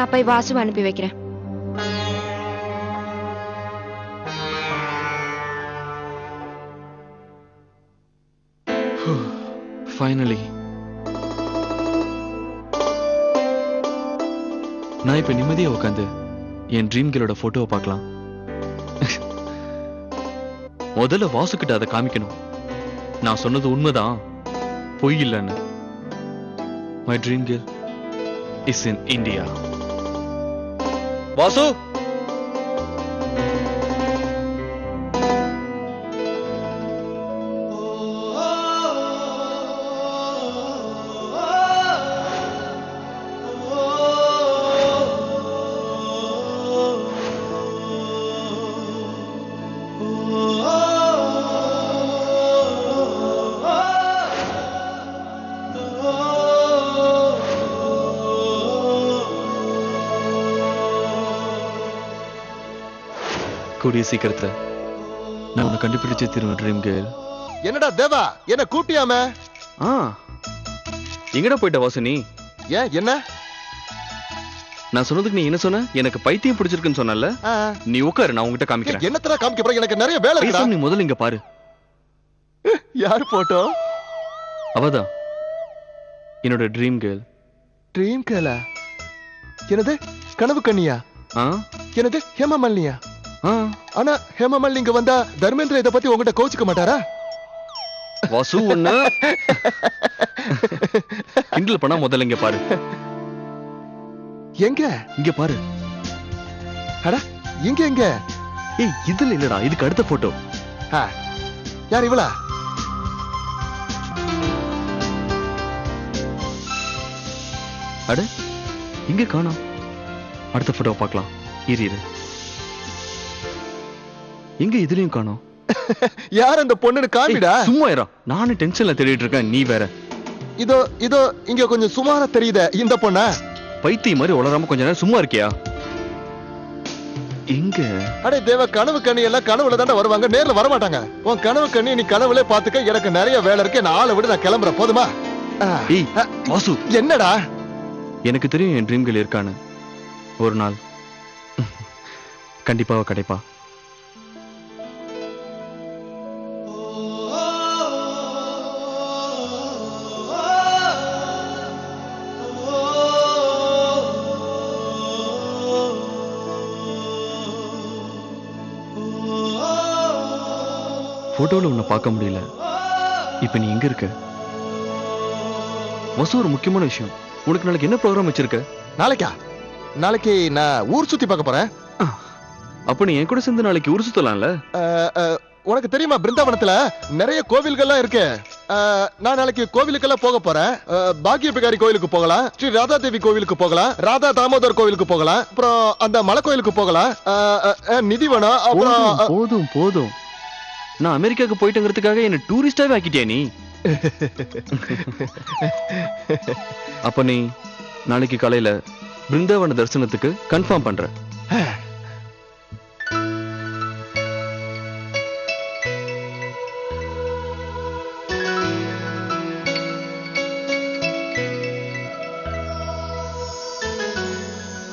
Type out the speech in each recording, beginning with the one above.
நான் போய் வாசு அனுப்பி வைக்கிறேன். ஃபைனலி நான் இப்ப நிம்மதியா உட்காந்து என் ட்ரீம் கேர்ளோட போட்டோவை பார்க்கலாம். முதல்ல வாசுக்கிட்ட அதை காமிக்கணும். நான் சொன்னது உண்மைதான், பொய் இல்லைன்னு. My dream girl is in India. Vasu, கூடிய சீக்கிரத்துல நான் உன்னை கண்டுபிடிச்சு தருவேன் ட்ரீம் கேர்ள். என்னடா தேவா, என்ன கூப்பிட்டியாம? எங்கடா போயிட்ட வாசு நீ? ஏன் என்ன? நான் சொன்னதுக்கு நீ என்ன சொன்ன? எனக்கு பைத்தியம் பிடிச்சிருக்குன்னு சொன்னல. நீ உட்காரு, நான் உங்ககிட்ட காமிக்கிறேன். என்னத்தடா காமிக்க போற? எனக்கு நிறைய வேலை இருக்குடா. நீ முதல்ல இங்க பாரு. யார் போட்டோ? அவதான் என்னோட ட்ரீம் கேர்ள். ட்ரீம் கேர்ளா? என்னது கனவு கண்ணியா? என்னது ஹேமமாலினியா? ஆனா ஹேமமாலினி இங்க வந்தா தர்மேந்திர இத பத்தி உங்ககிட்ட கோச்சுக்க மாட்டாரா? வாசு ஒண்ணு கிண்டல் பண்ணா முதல்ல இங்க பாரு. எங்க? இங்க பாரு. அட எங்க எங்க? ஏய் இதுல இல்லடா, இதுக்கு அடுத்த போட்டோ. யார் இவளா? அட இங்க காணோம். அடுத்த போட்டோ பார்க்கலாம். இரு எங்க இதுலயும் காணோம். யார் அந்த பொண்ணுன்னு காமிடா. சும்மா இரா, நானும் டென்ஷன்ல தேடிட்டு இருக்கேன், நீ வேற. இதோ இதோ இங்க கொஞ்சம் சுமாரா தெரியுதே இந்த பொண்ணா? பைத்தியம் மாதிரி உளராம கொஞ்ச நேரம் சும்மா இருக்கியா? எங்க? அடே தேவ, கனவு கண்ணி எல்லாம் கனவுல தாண்டா வருவாங்க, நேர்ல வர மாட்டாங்க. உன் கனவு கண்ணி நீ கனவுல பாத்துக்க. எனக்கு நிறைய வேலை இருக்கு, நான் ஆளை விட நான் கிளம்புறேன், போதுமா? ஏய் வாசு, என்னடா? எனக்கு தெரியும் என் ட்ரீம் கேர்ள் இருக்கான்னு. ஒரு நாள் கண்டிப்பாக கிடைப்பா. போட்டோல உன்னை பார்க்க முடியல. இப்ப நீ எங்க இருக்க? வசு, ஒரு முக்கியமான விஷயம். உனக்கு நாளைக்கு என்ன ப்ரோக்ராம் வச்சிருக்க? நாளைக்கா? நாளைக்கு நான் ஊர் சுத்தி பார்க்க போறேன். அப்ப நீ என் கூட சேர்ந்து நாளைக்கு ஊர் சுத்தலாம்ல? உனக்கு தெரியுமா, பிருந்தாவனத்துல நிறைய கோவில்கள்லாம் இருக்கு. நான் நாளைக்கு கோவிலுக்கெல்லாம் போக போறேன். பாக்கிய பிகாரி கோவிலுக்கு போகலாம், ஸ்ரீ ராதா தேவி கோவிலுக்கு போகலாம், ராதா தாமோதர் கோவிலுக்கு போகலாம், அப்புறம் அந்த மலை கோவிலுக்கு போகலாம், நிதிவனம். அப்புறம் போதும் போதும், நான் அமெரிக்காவுக்கு போயிட்டுங்கிறதுக்காக என்ன டூரிஸ்டாவே ஆக்கிட்டியா நீ? அப்ப நீ நாளைக்கு காலையில பிருந்தாவன தரிசனத்துக்கு கன்ஃபார்ம் பண்ற?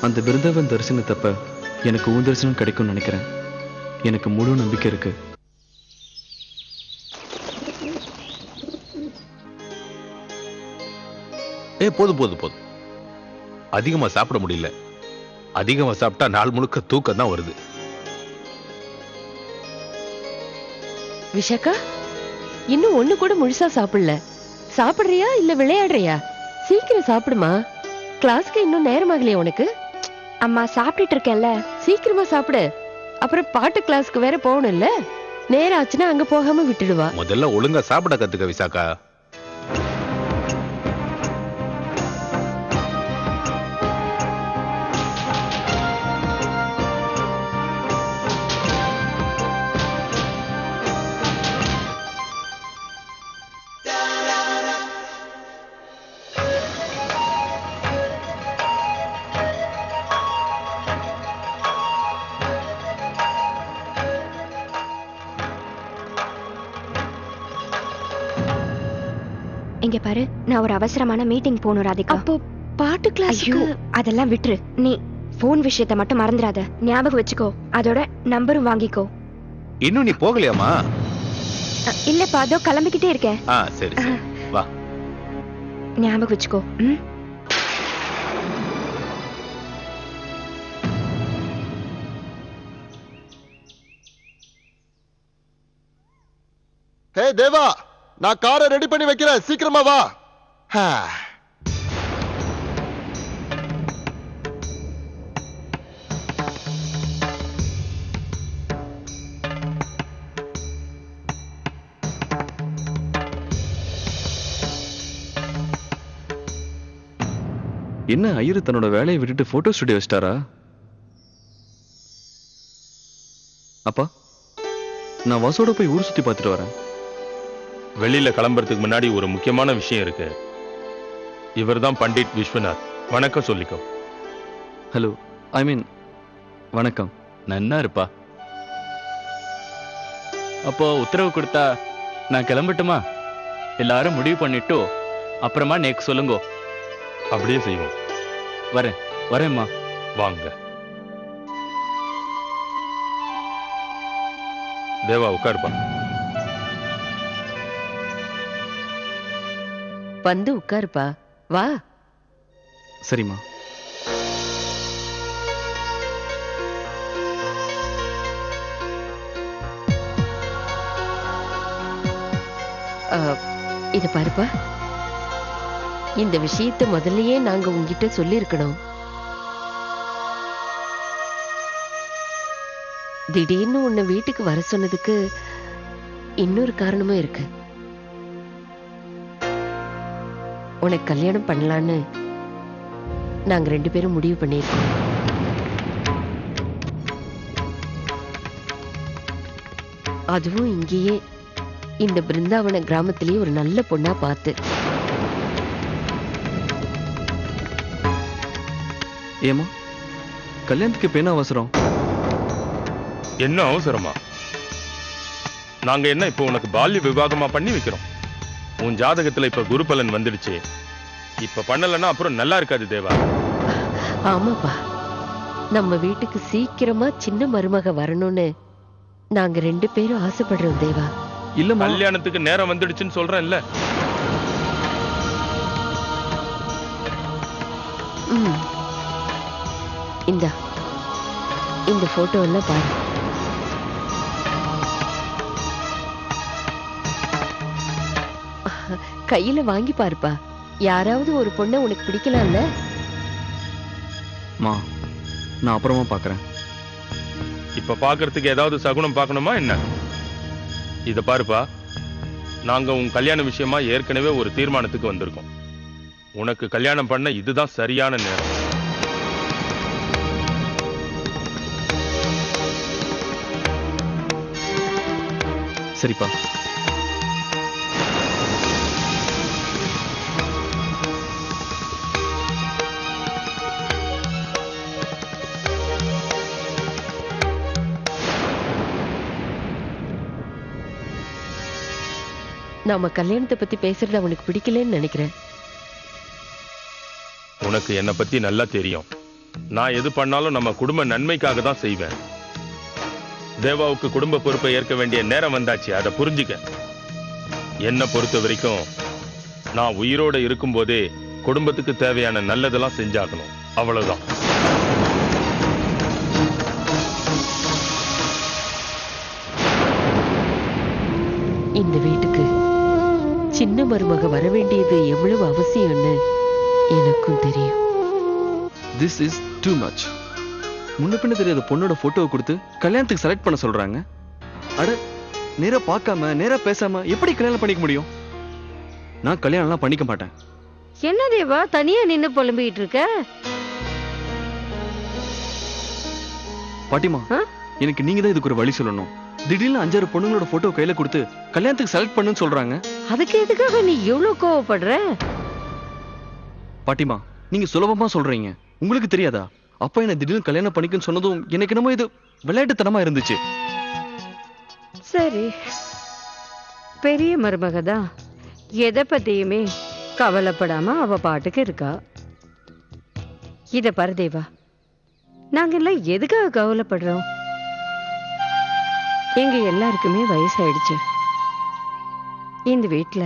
அந்த பிருந்தாவன் தரிசனத்தப்ப எனக்கு உன் தரிசனம் கிடைக்கும்னு நினைக்கிறேன். எனக்கு முழு நம்பிக்கை இருக்கு. போதும் போதும் போதும், அதிகமா சாப்பிட முடியல. அதிகமா சாப்பிட்டா நாள் முழுக்க தூக்கம் தான் வருது. விஷாக்கா, இன்னும் ஒண்ணு கூட முழுசா சாப்பிடல. சாப்பிடுறியா இல்ல விளையாடுறியா? சீக்கிரம் சாப்பிடுமா, கிளாஸ்க்கு இன்னும் நேரமாகலையா உனக்கு? அம்மா சாப்பிட்டுட்டு இருக்கேன்ல. சீக்கிரமா சாப்பிடு, அப்புறம் பாட்டு கிளாஸ்க்கு வேற போகணும்ல. நேரம் ஆச்சுன்னா அங்க போகாம விட்டுடுவா. முதல்ல ஒழுங்கா சாப்பிட கத்துக்க விசாக்கா. இங்க பாரு, நான் ஒரு அவசரமான மீட்டிங் போகணும் ராதிகா. அப்போ பாட்டு கிளாஸ் அதெல்லாம் விட்டுரு. நீ போன் விஷயத்த மட்டும் மறந்துடாத. ஞாபகம் வச்சுக்கோ. அதோட நம்பரும் வாங்கிக்கோ. இன்னும் நீ போகலையாமா? இல்லப்பா, அதோ கிளம்பிக்கிட்டே இருக்கேன். சரி சரி. வா. ஞாபகம் வச்சுக்கோ. ம். ஹே தேவா, நான் காரை ரெடி பண்ணி வைக்கிறேன், சீக்கிரமா வா. என்ன ஐயரு தன்னோட வேலையை விட்டுட்டு போட்டோ ஸ்டுடியோ வச்சிட்டாரா? அப்பா, நான் வாசோட போய் ஊர் சுத்தி பார்த்துட்டு வரேன். வெளியில கிளம்புறதுக்கு முன்னாடி ஒரு முக்கியமான விஷயம் இருக்கு. இவர்தான் பண்டிட் விஸ்வநாத். வணக்கம் சொல்லிக்கோ. ஹலோ, ஐ மீன் வணக்கம். நன்னா இருப்பா. அப்போ உத்தரவு கொடுத்தா நான் கிளம்பட்டுமா? எல்லாரும் முடிவு பண்ணிட்டு அப்புறமா நேக்கு சொல்லுங்க. அப்படியே செய்வோம். வரேம்மா. வாங்க தேவா, உட்காருப்பா. வந்து உட்காருப்பா. வா. சரிம்மா. இத பாருப்பா, இந்த விஷயத்தை முதல்லயே நாங்க உங்ககிட்ட சொல்லியிருக்கணும். திடீர்னு உன்னை வீட்டுக்கு வர சொன்னதுக்கு இன்னொரு காரணமும் இருக்கு. உனக்கு கல்யாணம் பண்ணலான்னு நாங்க 2 பேரும் முடிவு பண்ணியிருக்கோம். அதுவும் இங்கேயே இந்த பிருந்தாவன கிராமத்திலேயே ஒரு நல்ல பொண்ணா பார்த்து. ஏமா, கல்யாணத்துக்கு இப்ப என்ன அவசரம்? என்ன அவசரமா? நாங்க என்ன இப்போ உனக்கு பால்ய விவாகமா பண்ணி வைக்கிறோம்? உன் ஜாதகத்துல இப்ப குரு பலன் வந்துடுச்சு. இப்ப பண்ணலன்னா அப்புறம் நல்லா இருக்காது தேவா. ஆமாப்பா, நம்ம வீட்டுக்கு சீக்கிரமா சின்ன மருமக வரணும்னு நாங்க 2 பேரும் ஆசைப்படுறோம் தேவா. இல்லம்மா, கல்யாணத்துக்கு நேரம் வந்துடுச்சுன்னு சொல்றேன்ல. இந்த போட்டோ எல்லாம் பாரு. கையில வாங்கி பாருப்பா. யாராவது ஒரு பொண்ணை உனக்கு பிடிக்கலாம்ல? மா, நான் அப்புறமா பாக்குறேன். இப்ப பாக்குறதுக்கு ஏதாவது சகுனம் பார்க்கணுமா என்ன? இத பாருப்பா, நாங்க உன் கல்யாண விஷயமா ஏற்கனவே ஒரு தீர்மானத்துக்கு வந்திருக்கோம். உனக்கு கல்யாணம் பண்ண இதுதான் சரியான நேரம். சரிப்பா. நாம கல்யாணத்தை பத்தி பேசுறது அவனுக்கு பிடிக்கலன்னு நினைக்கிறேன். உனக்கு என்னை பத்தி நல்லா தெரியும். நான் எது பண்ணாலும் நம்ம குடும்ப நன்மைக்காக தான் செய்வேன். தேவாவுக்கு குடும்ப பொறுப்பை ஏற்க வேண்டிய நேரம் வந்தாச்சு, அதை புரிஞ்சுக்க. என்னை பொறுத்த வரைக்கும் நான் உயிரோட இருக்கும் போதே குடும்பத்துக்கு தேவையான நல்லதெல்லாம் செஞ்சாகணும், அவ்வளவுதான். இந்த வீட்டுக்கு சின்ன மருமக வர வேண்டியது எவ்வளவு அவசியம்னு எனக்கும் தெரியும். This is too much. முன்ன பின்ன தெரியாத பொண்ணோட போட்டோவை கொடுத்து கல்யாணத்துக்கு செலக்ட் பண்ண சொல்றாங்க. அட, நேரா பார்க்காம நேரா பேசாம எப்படி கல்யாணம் பண்ணிக்க முடியும்? நான் கல்யாணம்லாம் பண்ணிக்க மாட்டேன். என்ன தேவா தனியா நின்னு புலம்பிட்டு இருக்க? பாட்டிமா, எனக்கு நீங்க தான் இதுக்கு ஒரு வழி சொல்லணும். திடீர்னு 5-6 பொண்ணுங்களோட போட்டோ கையில கொடுத்து கல்யாணத்துக்கு செலக்ட் பண்ணுன்னு சொல்றாங்க. அதுக்கு எதுக்காக நீ இவ்வளவு கோவப்படுற? பாட்டிமா, நீங்க சுலபமா சொல்றீங்க. உங்களுக்கு தெரியாதா? அப்பா என்ன திடீர்னு கல்யாணம் பண்ணிக்கன்னு சொன்னதும் எனக்கு என்னமோ இது விளையாட்டுத்தனமா இருந்துச்சு. சரி, பெரிய மருமகதான், எதை பத்தியுமே கவலைப்படாம அவ பாட்டுக்கு இருக்கா. இத பாரு தேவா, நாங்க எல்லாம் எதுக்காக கவலைப்படுறோம்? எங்க எல்லாருக்குமே வயசாயிடுச்சு. இந்த வீட்டுல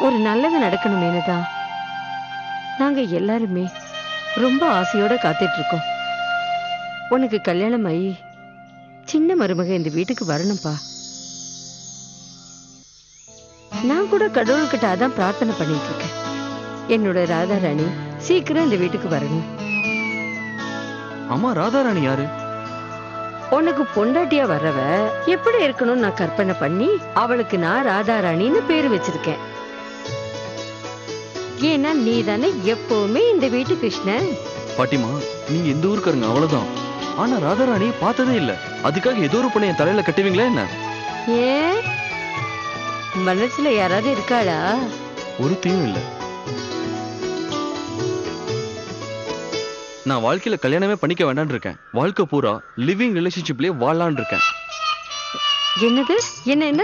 ஒரு நல்லது நடக்கணுமேனு தான் நாங்க எல்லாருமே ரொம்ப ஆசையோட காத்துட்டு இருக்கோம். உனக்கு கல்யாணம் ஆகி சின்ன மருமக இந்த வீட்டுக்கு வரணும்பா. நான் கூட கடவுள்கிட்ட அதான் பிரார்த்தனை பண்ணிட்டு இருக்கேன். என்னோட ராதாராணி சீக்கிரம் இந்த வீட்டுக்கு வரணும். அம்மா ராதாராணி யாரு? உனக்கு பொண்டாட்டியா வர்றவ எப்படி இருக்கணும்னு நான் கற்பனை பண்ணி அவளுக்கு நான் ராதாராணின்னு பேரு வச்சிருக்கேன். ஏன்னா நீ தானே எப்பவுமே இந்த வீட்டு கிருஷ்ணன். பாட்டிமா, நீங்க எந்த ஊருக்காரங்க அவ்வளவுதான். ஆனா ராதாராணி பார்த்ததே இல்ல. அதுக்காக ஏதோ ஒரு பொண்ணை என் தலையில கட்டுவீங்களா என்ன? ஏன் மனசுல யாராவது இருக்காளா? ஒருத்தையும் இல்ல. நான் வாழ்க்கையில கல்யாணமே பண்ணிக்க வேண்டாம்னு இருக்கேன். வாழ்க்கை பூரா லிவிங் ரிலேஷன்ஷிப்லயே வாழலாம்னு இருக்கேன். என்னது? என்ன என்ன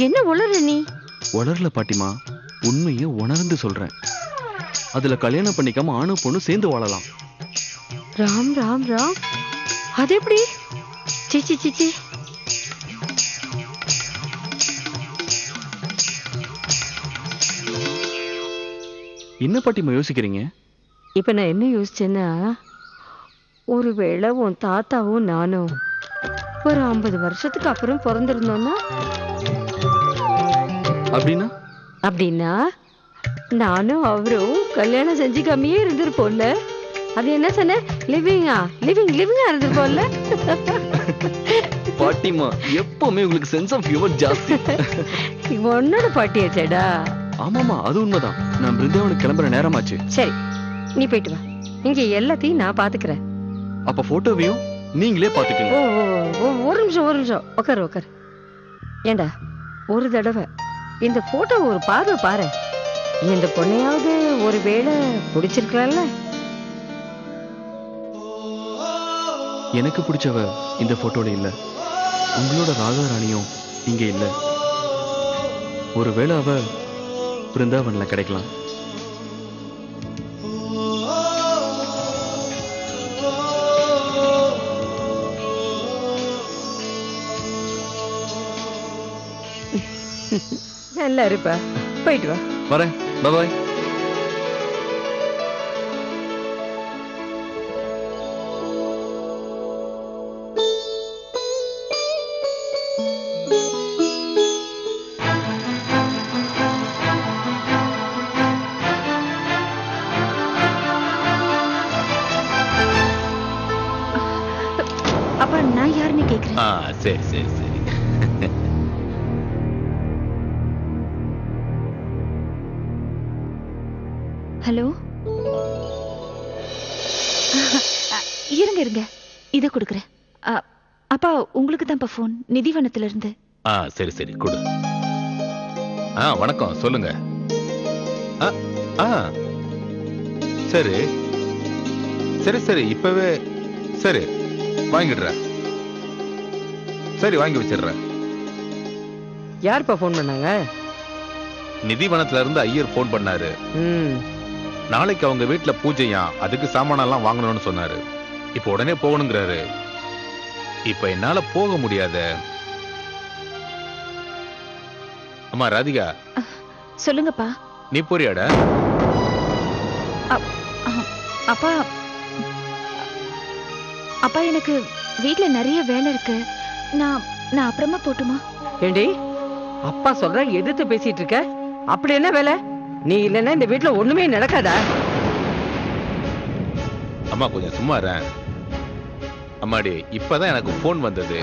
என்ன உளற நீ? உணரல பாட்டிமா, உண்மையை உணர்ந்து சொல்றேன். அதுல கல்யாணம் பண்ணிக்காம ஆணும் பொண்ணு சேர்ந்து வாழலாம். ராம் ராம் ராம், அது எப்படி? சிச்சி சிச்சி. என்ன பாட்டிமா யோசிக்கிறீங்க? இப்ப நான் என்ன யோசிச்சேன்னா, ஒருவேளை உன் தாத்தாவும் நானும் ஒரு 50 வருஷத்துக்கு அப்புறம் பிறந்திருந்தோம்னா, அப்படின்னா அப்படின்னா நானும் அவரும் கல்யாணம் செஞ்சுக்காமையே இருந்திருப்போம்ல. அது என்ன சொன்ன? லிவிங்கா லிவிங்கா இருந்திருப்போம்ல. பாட்டிமா, எப்பவுமே உங்களுக்கு சென்ஸ் ஆஃப் ஹியூமர் ஜாஸ்தி. உன்னோட பாட்டியாச்சேடா. ஆமாமா, அது உண்மைதான். நான் பிருந்தாவனுக்கு கிளம்புற நேரமாச்சு. சரி, நீ போயிட்டு வா. இங்க எல்லாத்தையும் நான் பாத்துக்கிறேன். அப்ப போட்டோவையும் நீங்களே பாத்துக்கங்க. ஒரு நிமிஷம் உட்காரு. ஏண்டா, ஒரு தடவை இந்த போட்டோ ஒரு பார்வை பாரு. இந்த பொண்ணையாவது ஒரு வேளை பிடிச்சிருக்கலாம்ல. எனக்கு பிடிச்சவ இந்த போட்டோல இல்ல. உங்களோட ராதாராணியும் இங்க இல்ல. ஒருவேளை அவ பிருந்தாவன்ல கிடைக்கலாம். நல்லா இருப்பா, போயிட்டு வா. வரேன், பாய். அப்ப நான் யாருன்னு கேக்குறேன். சரி சரி சரி. ஹலோ, இருங்க இத கொடுக்குறேன். அப்பா, உங்களுக்கு தான் போன், நிதிவனத்துல இருந்து. சரி சரி கொடு. வணக்கம், சொல்லுங்க. சரி சரி சரி, இப்பவே சரி வாங்கிடுறேன். சரி, வாங்கி வச்சிடுறேன். யாருப்பா போன் பண்ணாங்க? நிதிவனத்துல இருந்து ஐயர் போன் பண்ணாரு. நாளைக்கு அவங்க வீட்டுல பூஜையா, அதுக்கு சாமானெல்லாம் வாங்கணும்னு சொன்னாரு. இப்ப உடனே போகணுங்கிறாரு. இப்ப என்னால போக முடியாத. அம்மா ராதிகா, சொல்லுங்கப்பா. நீ போறியாடா? அப்பா, அப்பா எனக்கு வீட்ல நிறைய வேலை இருக்கு. நான் அப்புறமா போட்டுமா? ஏண்டி, அப்பா சொல்ற எதிர்த்து பேசிட்டு இருக்க? அப்படி என்ன வேலை? நீ இல்லைன்னா இந்த வீட்டுல ஒண்ணுமே நடக்காதா? அம்மா கொஞ்சம் சும்மா இரு. அம்மாடி, இப்பதான் எனக்கு போன் வந்தது.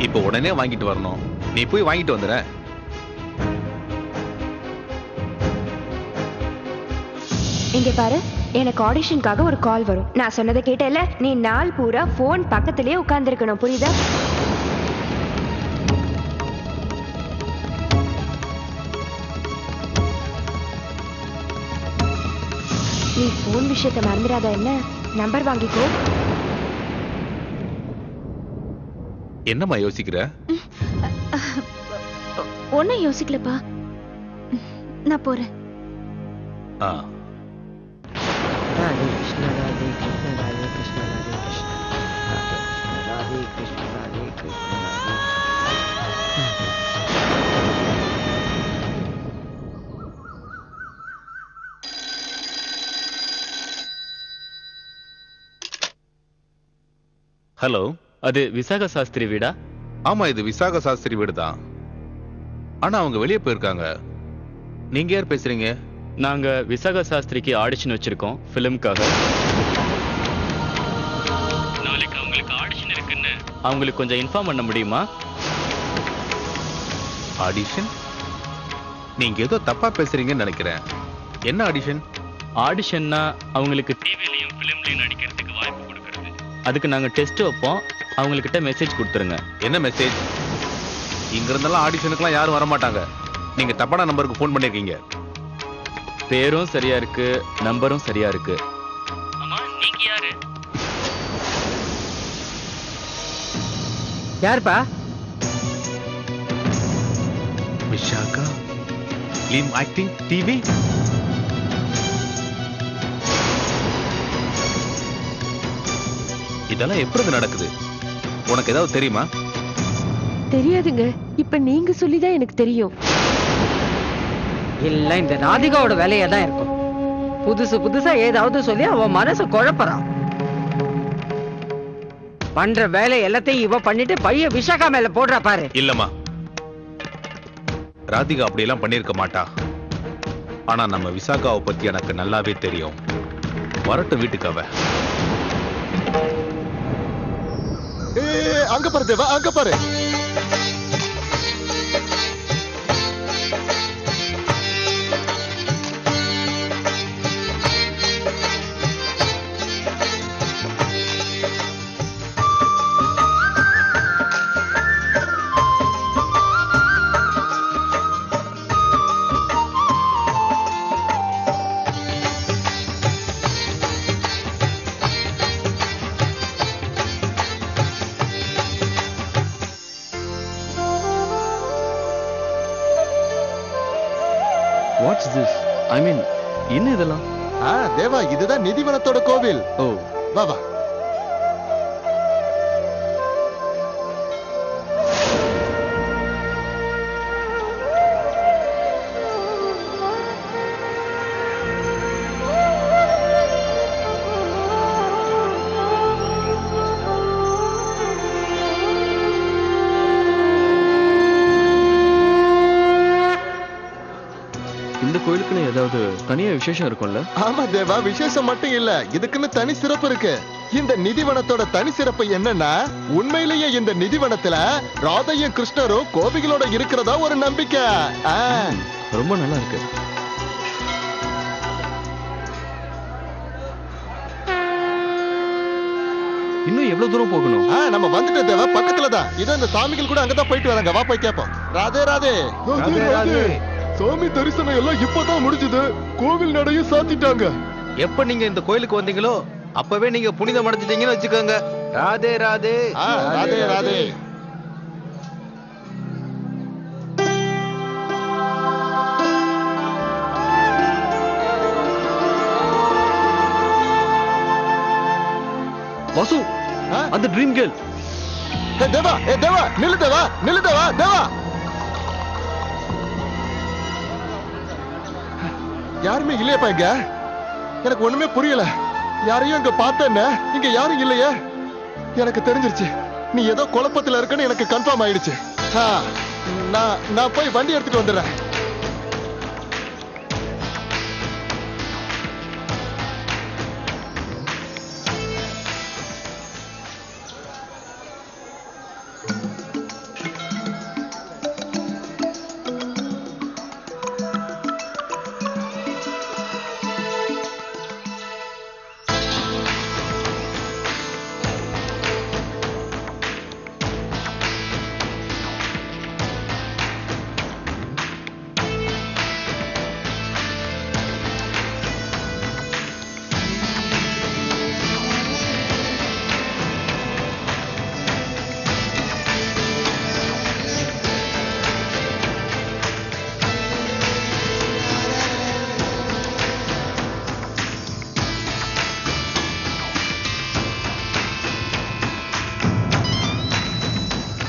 இப்ப உடனே வாங்கிட்டு வரணும். நீ போய் வாங்கிட்டு வந்துற. இங்க பாரு, எனக்கு ஆடிஷனுக்காக ஒரு கால் வரும். நான் சொன்னதை கேட்டல, நீ நாள் பூரா போன் பக்கத்திலேயே உட்கார்ந்துருக்கணும், புரியுதா? நீ போன் விஷயத்தை மறந்துடாத என்ன? நம்பர் வாங்கிக்கோ. என்னம்மா யோசிக்கிற? ஒன்னும் யோசிக்கலப்பா, நான் போறேன். ராதே கிருஷ்ண ராதே கிருஷ்ண ராதே ஹலோ, அது விசாக சாஸ்திரி வீடா? ஆமா இது விசாக சாஸ்திரி வீடு தான். ஆனா அவங்க வெளியே போயிருக்காங்க. நீங்க யார் பேசுறீங்க? நாங்க விசாக சாஸ்திரிக்கு ஆடிஷன் வச்சிருக்கோம் ஃபிலிம்காக. நாளைக்கு அவங்களுக்கு ஆடிஷன் இருக்குன்னு அவங்களுக்கு கொஞ்சம் இன்ஃபார்ம் பண்ண முடியுமா? ஆடிஷன்? நீங்க ஏதோ தப்பா பேசுறீங்கன்னு நினைக்கிறேன். என்ன ஆடிஷன்? ஆடிஷன்னா அவங்களுக்கு டிவிலையும் ஃபிலிம்லையும் நடிக்கிறதுக்கு வாய்ப்பு கொடுக்கறது. அதுக்கு நாங்க டெஸ்ட் வைப்போம். அவங்கக்கிட்ட மெசேஜ் கொடுத்துருங்க. என்ன மெசேஜ்? இங்க இருந்தெல்லாம் ஆடிஷனுக்குலாம் யாரும் வர மாட்டாங்க. நீங்க தப்பான நம்பருக்கு ஃபோன் பண்ணிருக்கீங்க. பேரும் சரியா இருக்கு, நம்பரும் சரியா இருக்கு. ஆமா, நீங்க யாரு? யாருப்பா? Vishaka film acting TV. இதெல்லாம் எப்படி நடக்குது? உனக்கு ஏதாவது தெரியுமா? தெரியாதுங்க. இப்ப நீங்க சொல்லிதான் எனக்கு தெரியும். இல்ல இந்த ராதிகாவோட வேலையா தான் இருக்கும். புதுசு புதுசா ஏதாவது சொல்லி அவன் மனசு குழப்பறான். பண்ற வேலை எல்லாத்தையும் இவ பண்ணிட்டு பைய விஷாகா மேல போடுறா பாரு. இல்லம்மா, ராதிகா அப்படியெல்லாம் பண்ணிருக்க மாட்டா. ஆனா நம்ம விசாகாவை பத்தி எனக்கு நல்லாவே தெரியும். வரட்டும் வீட்டுக்கு அவ. அங்க பாரு தேவா, அங்க பாரு. Watts this? ஐ மீன், என்ன இதெல்லாம்? தேவா, இதுதான் நிதிவனத்தோட கோவில். ஓ, வா வா. இந்த கோயிலுக்குன்னு ஏதாவது தனியா விசேஷம் இருக்கும்ல? ஆமா தேவா, விசேஷம் மட்டும் இல்ல, இதுக்குன்னு தனி சிறப்பு இருக்கு. இந்த நிதிவனத்தோட தனி சிறப்பு என்னன்னா, உண்மையிலேயே இந்த நிதிவனத்துல ராதையும் கிருஷ்ணரும் கோபிகளோட இருக்கிறதா ஒரு நம்பிக்கை. ரொம்ப நல்லா இருக்கு. இன்னும் எவ்வளவு தூரம் போகணும்? நம்ம வந்துட்டோம் தேவா, பக்கத்துல தான். இதோ இந்த சாமிகள் கூட அங்கதான் போயிட்டு வராங்க. வா போய் கேப்போம். ராதே ராதே. ராதே. சாமி தரிசனம் எல்லாம் இப்பதான் முடிஞ்சது. கோவில் நடையும் சாத்திட்டாங்க. எப்ப நீங்க இந்த கோயிலுக்கு வந்தீங்களோ அப்பவே நீங்க புனிதம் அடைஞ்சிட்டீங்கன்னு வச்சுக்கோங்க. ராதே ராதே. ராதே ராதே. வாசு, அந்த ட்ரீம் கேர்ள். தேவா, தேவா, நில்லு தேவா, நில்லு தேவா, தேவா. யாருமே இல்லையப்பா இங்க. எனக்கு ஒண்ணுமே புரியல. யாரையும் இங்க பார்த்தேன்னு இங்க யாரும் இல்லையே. எனக்கு தெரிஞ்சிருச்சு, நீ ஏதோ குழப்பத்துல இருக்கன்னு எனக்கு கன்ஃபார்ம் ஆயிடுச்சு. நான் போய் வண்டி எடுத்துட்டு வந்துடுறேன்.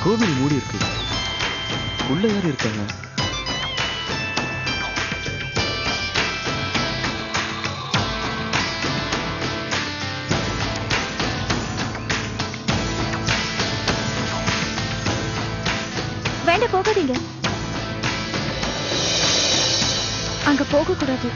கோவில் மூடி இருக்கு. உள்ள யார் இருக்காங்க? வேண்டாம் போகாதீங்க. அங்க போக கூடாது.